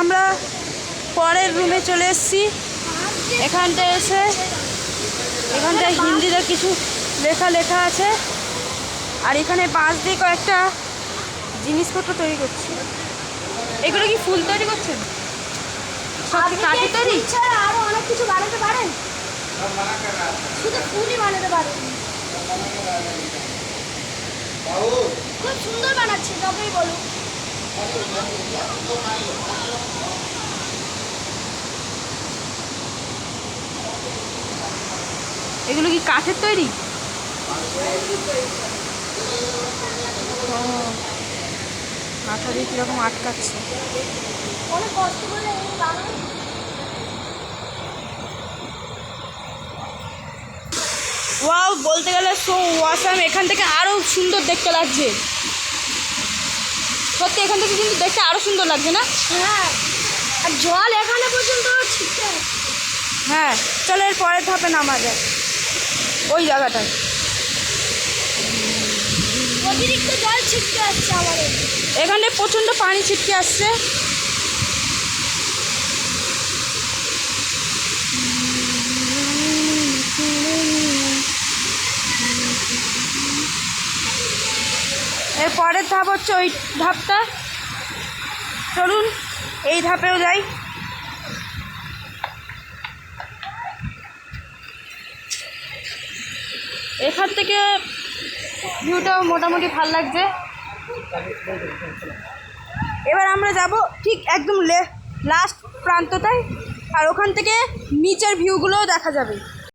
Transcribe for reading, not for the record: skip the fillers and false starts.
আমরা পরের রুমে চলে এসেছি। এখানটায় হিন্দিতে কিছু লেখা আছে। আর এখানে বাঁশ দিয়ে কয়েকটা জিনিসপত্র তৈরি করছি। এগুলো কি ফুল তৈরি করছেন? সব কি কাঠে তৈরি? আরো অনেক কিছু বানাতে পারেন, শুধু ফুলই বানাতে পারেন। খুব সুন্দর বানাচ্ছে, তবেই বলুন। এগুলো কি কাঠের তৈরি? মাথা দিয়ে কিরকম আটকাচ্ছে। অনেক কষ্ট করে ওয়াও, বলতে গেলে সো ওয়াসাম। এখান থেকে আরও সুন্দর দেখতে লাগছে। সত্যি এখান থেকে কিন্তু দেখতে আরও সুন্দর লাগছে না? হ্যাঁ, আর জল এখানে পর্যন্ত ছিটকে। হ্যাঁ, চলো এর পরের ধাপে নামা যায় ওই জায়গাটায়। অতিরিক্ত জল ছিটকে আসছে আমাদের এখানে প্রচণ্ড পানি ছিটকে আসছে। এর পরের ধাপ হচ্ছে ওই ধাপটা। চলুন এই ধাপেও যাই। এখান থেকে ভিউটাও মোটামুটি ভালো লাগছে। এবার আমরা যাব ঠিক একদম লাস্ট প্রান্তটায়, আর ওখান থেকে নিচের ভিউগুলোও দেখা যাবে।